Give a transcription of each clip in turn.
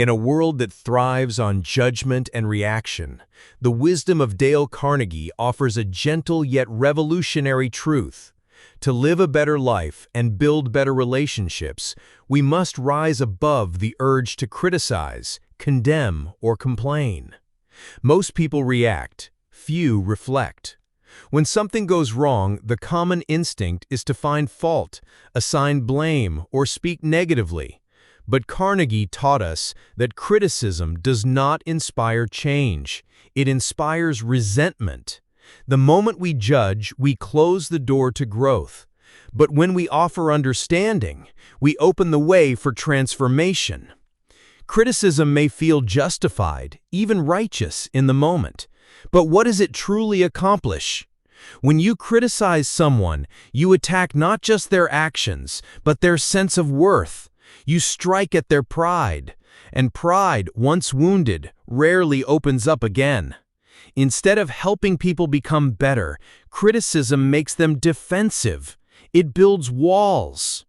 In a world that thrives on judgment and reaction, the wisdom of Dale Carnegie offers a gentle yet revolutionary truth. To live a better life and build better relationships, we must rise above the urge to criticize, condemn, or complain. Most people react, few reflect. When something goes wrong, the common instinct is to find fault, assign blame, or speak negatively. But Carnegie taught us that criticism does not inspire change. It inspires resentment. The moment we judge, we close the door to growth. But when we offer understanding, we open the way for transformation. Criticism may feel justified, even righteous in the moment. But what does it truly accomplish? When you criticize someone, you attack not just their actions, but their sense of worth. You strike at their pride, and pride, once wounded, rarely opens up again. Instead of helping people become better, criticism makes them defensive. It builds walls.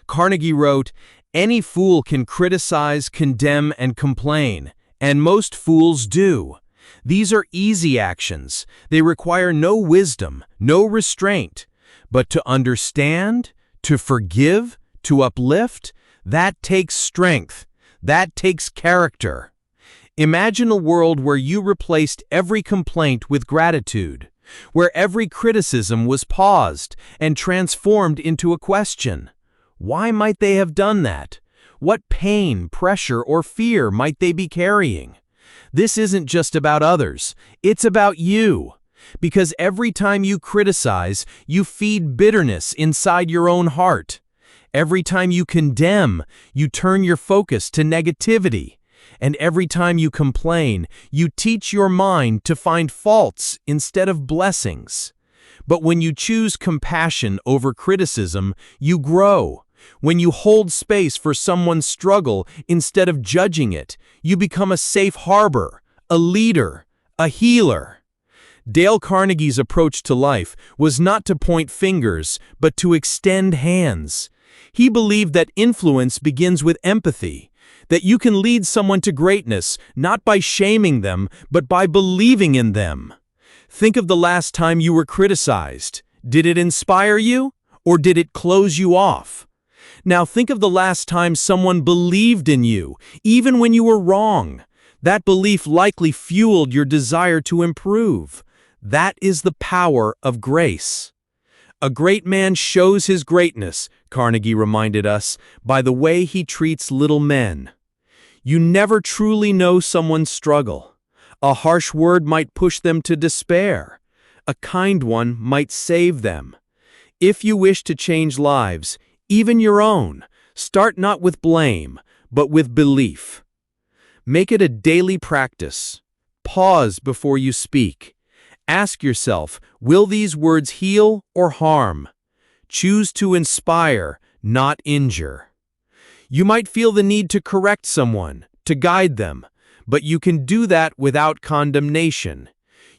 Carnegie wrote, "Any fool can criticize, condemn, and complain, and most fools do. These are easy actions. They require no wisdom, no restraint. But to understand, to forgive, to uplift, that takes strength. That takes character." Imagine a world where you replaced every complaint with gratitude, where every criticism was paused and transformed into a question. Why might they have done that? What pain, pressure, or fear might they be carrying? This isn't just about others, it's about you. Because every time you criticize, you feed bitterness inside your own heart. Every time you condemn, you turn your focus to negativity. And every time you complain, you teach your mind to find faults instead of blessings. But when you choose compassion over criticism, you grow. When you hold space for someone's struggle instead of judging it, you become a safe harbor, a leader, a healer. Dale Carnegie's approach to life was not to point fingers, but to extend hands. He believed that influence begins with empathy, that you can lead someone to greatness not by shaming them, but by believing in them. Think of the last time you were criticized. Did it inspire you, or did it close you off? Now think of the last time someone believed in you, even when you were wrong. That belief likely fueled your desire to improve. That is the power of grace. A great man shows his greatness, Carnegie reminded us, by the way he treats little men. You never truly know someone's struggle. A harsh word might push them to despair. A kind one might save them. If you wish to change lives, even your own, start not with blame, but with belief. Make it a daily practice. Pause before you speak. Ask yourself, will these words heal or harm? Choose to inspire, not injure. You might feel the need to correct someone, to guide them, but you can do that without condemnation.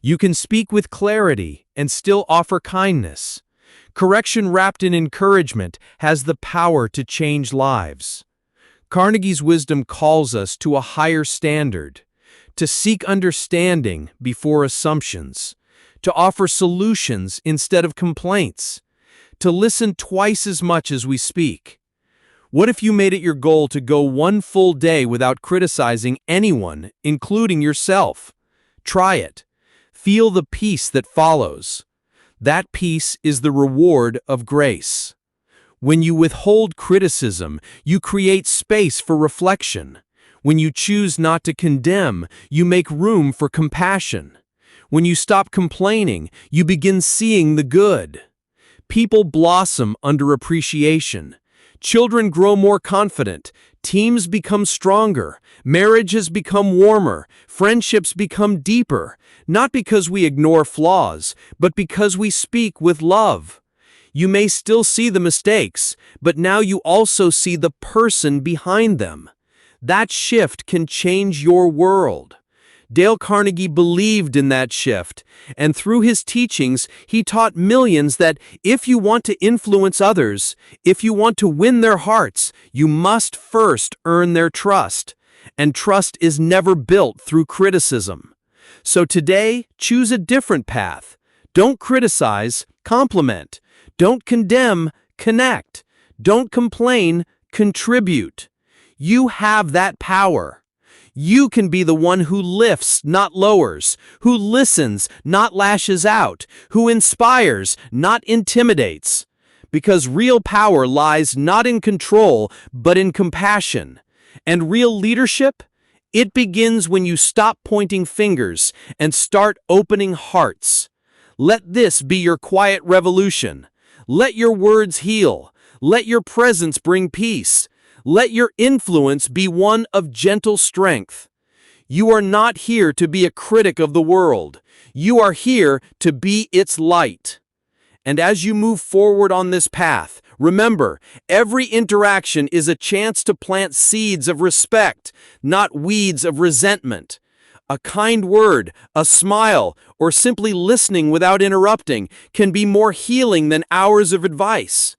You can speak with clarity and still offer kindness. Correction wrapped in encouragement has the power to change lives. Carnegie's wisdom calls us to a higher standard, to seek understanding before assumptions, to offer solutions instead of complaints, to listen twice as much as we speak. What if you made it your goal to go one full day without criticizing anyone, including yourself? Try it. Feel the peace that follows. That peace is the reward of grace. When you withhold criticism, you create space for reflection. When you choose not to condemn, you make room for compassion. When you stop complaining, you begin seeing the good. People blossom under appreciation. Children grow more confident. Teams become stronger. Marriages become warmer. Friendships become deeper. Not because we ignore flaws, but because we speak with love. You may still see the mistakes, but now you also see the person behind them. That shift can change your world. Dale Carnegie believed in that shift, and through his teachings, he taught millions that if you want to influence others, if you want to win their hearts, you must first earn their trust. and trust is never built through criticism. So today, choose a different path. Don't criticize, compliment. Don't condemn, connect. Don't complain, contribute. You have that power. You can be the one who lifts, not lowers, who listens, not lashes out, who inspires, not intimidates. Because real power lies not in control, but in compassion. And real leadership? It begins when you stop pointing fingers and start opening hearts. Let this be your quiet revolution. Let your words heal. Let your presence bring peace. Let your influence be one of gentle strength. You are not here to be a critic of the world. You are here to be its light. And as you move forward on this path, remember, every interaction is a chance to plant seeds of respect, not weeds of resentment. A kind word, a smile, or simply listening without interrupting can be more healing than hours of advice.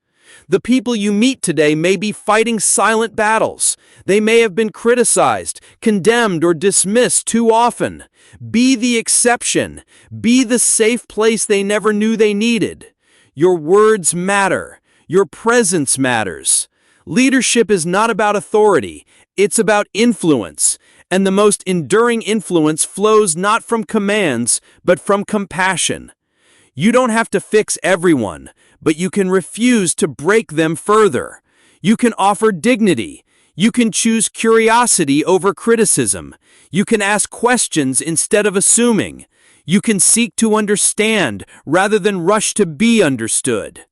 The people you meet today may be fighting silent battles. They may have been criticized, condemned, or dismissed too often. Be the exception. Be the safe place they never knew they needed. Your words matter. Your presence matters. Leadership is not about authority. It's about influence. And the most enduring influence flows not from commands, but from compassion. You don't have to fix everyone, but you can refuse to break them further. You can offer dignity. You can choose curiosity over criticism. You can ask questions instead of assuming. You can seek to understand rather than rush to be understood.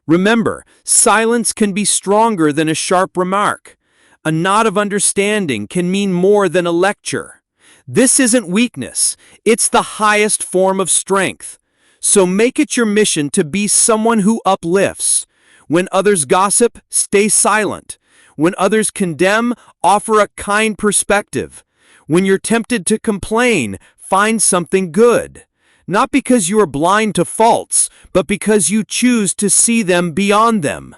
Remember, silence can be stronger than a sharp remark. A nod of understanding can mean more than a lecture. This isn't weakness. It's the highest form of strength. So make it your mission to be someone who uplifts. When others gossip, stay silent. When others condemn, offer a kind perspective. When you're tempted to complain, find something good. Not because you are blind to faults, but because you choose to see them beyond them.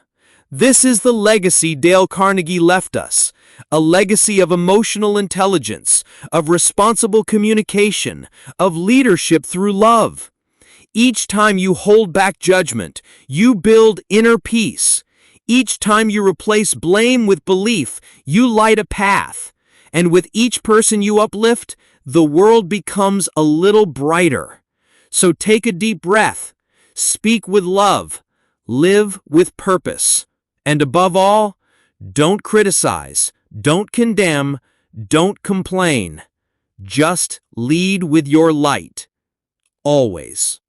This is the legacy Dale Carnegie left us, a legacy of emotional intelligence, of responsible communication, of leadership through love. Each time you hold back judgment, you build inner peace. Each time you replace blame with belief, you light a path. And with each person you uplift, the world becomes a little brighter. So take a deep breath, speak with love, live with purpose. And above all, don't criticize, don't condemn, don't complain. Just lead with your light. Always.